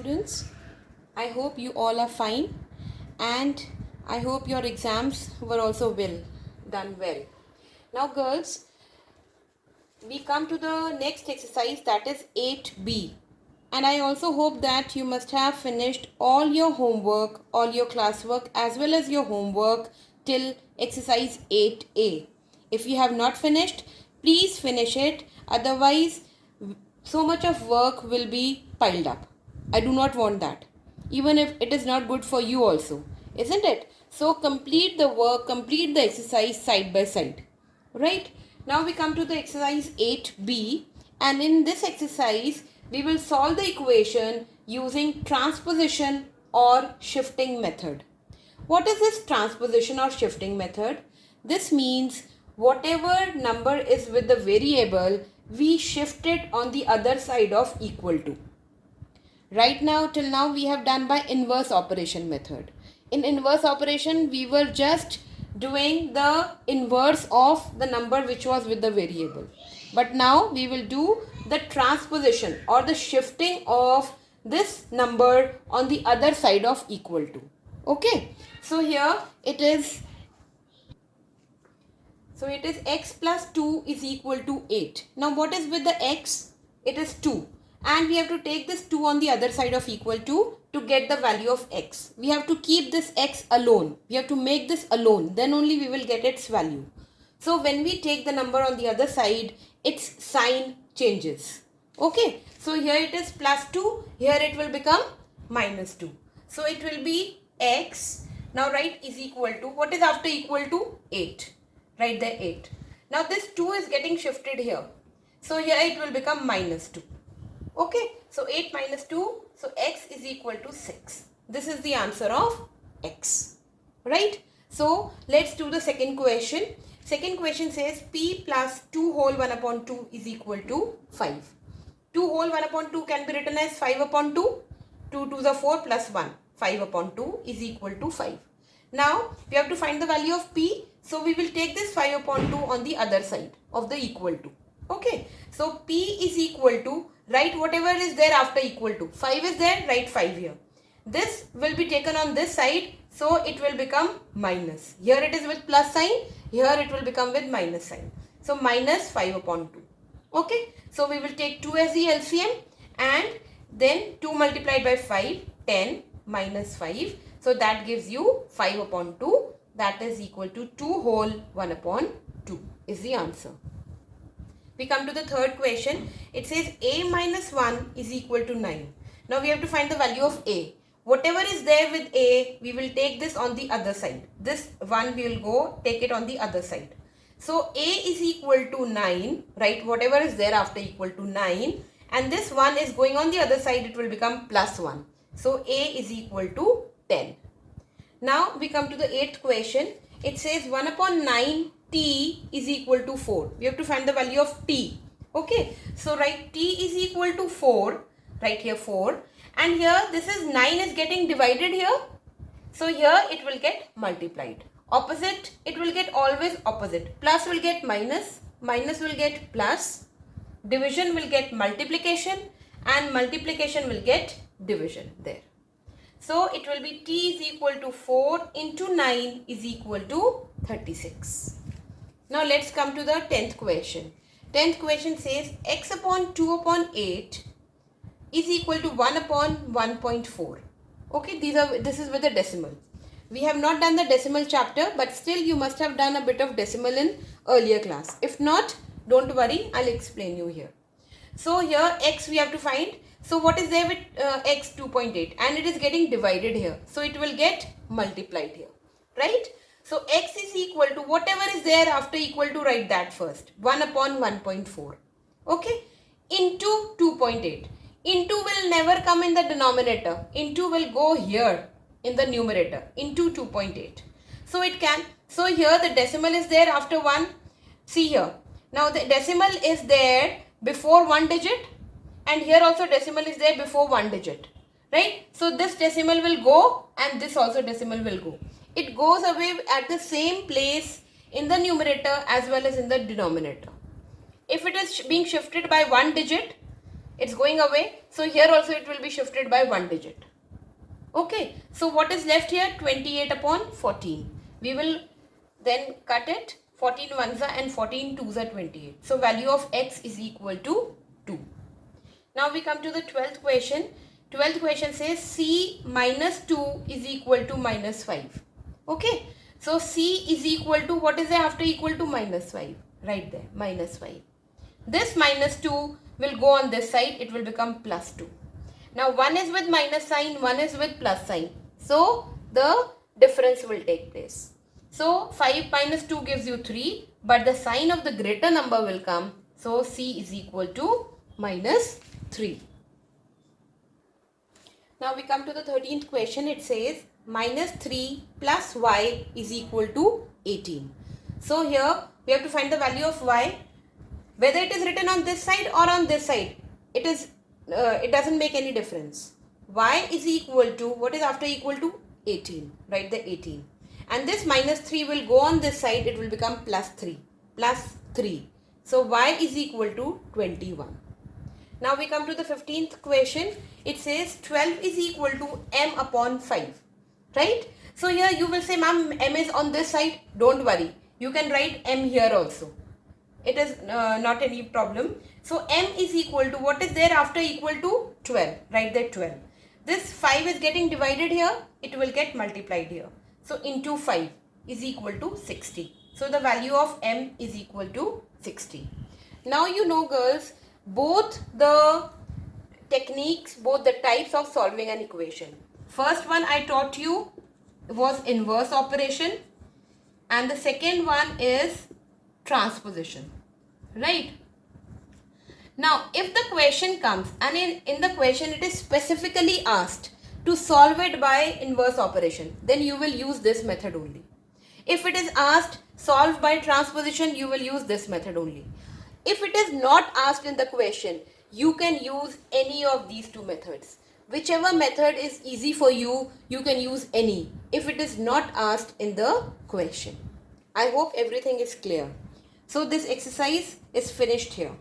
students. I hope you all are fine and I hope your exams were also done well. Now girls, we come to the next exercise, that is 8B, and I also hope that you must have finished all your homework, all your classwork as well as your homework till exercise 8A. If you have not finished, please finish it, otherwise so much of work will be piled up. I do not want that, even if it is not good for you also, isn't it? So complete the work, complete the exercise side by side, right? Now we come to the exercise 8B, and in this exercise we will solve the equation using transposition or shifting method. What is this transposition or shifting method? This means whatever number is with the variable, we shift it on the other side of equal to. Right now, till now we have done by inverse operation method. In inverse operation, we were just doing the inverse of the number which was with the variable. But now we will do the transposition or the shifting of this number on the other side of equal to. Okay, so here it is. So it is x plus 2 is equal to 8. Now what is with the x? It is 2. And we have to take this 2 on the other side of equal to get the value of x. We have to keep this x alone. We have to make this alone. Then only we will get its value. So when we take the number on the other side, its sign changes. Okay. So here it is plus 2. Here it will become minus 2. So it will be x. Now write is equal to, what is after equal to? 8. Write the 8. Now this 2 is getting shifted here. So here it will become minus 2. Okay, so 8 minus 2, so x is equal to 6. This is the answer of x, right? So let's do the second question. Second question says p plus 2 whole 1 upon 2 is equal to 5. 2 whole 1 upon 2 can be written as 5 upon 2. 2 to the 4 plus 1. 5 upon 2 is equal to 5. Now we have to find the value of p. So we will take this 5 upon 2 on the other side of the equal to. Okay, so p is equal to, write whatever is there after equal to. 5 is there, write 5 here. This will be taken on this side, so it will become minus. Here it is with plus sign, here it will become with minus sign. So minus 5 upon 2. Okay, so we will take 2 as the LCM, and then 2 multiplied by 5, 10 minus 5. So that gives you 5 upon 2. That is equal to 2 whole 1 upon 2 is the answer. We come to the third question. It says a minus 1 is equal to 9. Now we have to find the value of a. Whatever is there with a, we will take this on the other side. This 1 we will go take it on the other side. So a is equal to 9, right? Whatever is there after equal to 9. And this 1 is going on the other side, it will become plus 1. So a is equal to 10. Now we come to the 8th question. It says 1 upon 9 t is equal to 4. We have to find the value of t. Okay. So write t is equal to 4. Write here 4. And here this is 9 is getting divided here. So here it will get multiplied. Opposite, it will get always opposite. Plus will get minus. Minus will get plus. Division will get multiplication. And multiplication will get division there. So it will be t is equal to 4 into 9 is equal to 36. Now let's come to the 10th question. 10th question says x upon 2 upon 8 is equal to 1 upon 1.4. Okay, this is with the decimal. We have not done the decimal chapter, but still you must have done a bit of decimal in earlier class. If not, don't worry, I'll explain you here. So here x we have to find. So what is there with x 2.8, and it is getting divided here. So it will get multiplied here, right? So x is equal to whatever is there after equal to, write that first. 1 upon 1.4. Okay. Into 2.8. Into will never come in the denominator. Into will go here in the numerator. Into 2.8. So it can. So here the decimal is there after 1. See here. Now the decimal is there before 1 digit. And here also decimal is there before 1 digit. Right. So this decimal will go and this also decimal will go. It goes away at the same place in the numerator as well as in the denominator. If it is being shifted by 1 digit, It's going away. So here also it will be shifted by 1 digit. Okay. So what is left here? 28 upon 14. We will then cut it. 14 ones are and 14 twos are 28. So value of x is equal to 2. Now we come to the 12th question. 12th question says c minus 2 is equal to minus 5. Okay. So c is equal to, what is there after equal to? Minus 5. Right there, minus 5. This minus 2 will go on this side. It will become plus 2. Now one is with minus sign, one is with plus sign. So the difference will take place. So 5 minus 2 gives you 3, but the sign of the greater number will come. So c is equal to minus 3. Now we come to the 13th question. It says minus 3 plus y is equal to 18. So here we have to find the value of y. Whether it is written on this side or on this side, it doesn't make any difference. Y is equal to, what is after equal to? 18. Write the 18. And this minus 3 will go on this side. It will become plus 3. Plus 3. So y is equal to 21. Now we come to the 15th question. It says 12 is equal to m upon 5. Right? So here you will say, ma'am, m is on this side. Don't worry. You can write m here also. It is not any problem. So m is equal to, what is there after equal to? 12. Write there 12. This 5 is getting divided here. It will get multiplied here. So into 5 is equal to 60. So the value of m is equal to 60. Now you know, girls, both the techniques, both the types of solving an equation. First one I taught you was inverse operation, and the second one is transposition. Right? Now if the question comes and in the question it is specifically asked to solve it by inverse operation, then you will use this method only. If it is asked solve by transposition, you will use this method only. If it is not asked in the question, you can use any of these two methods. Whichever method is easy for you, you can use any if it is not asked in the question. I hope everything is clear. So this exercise is finished here.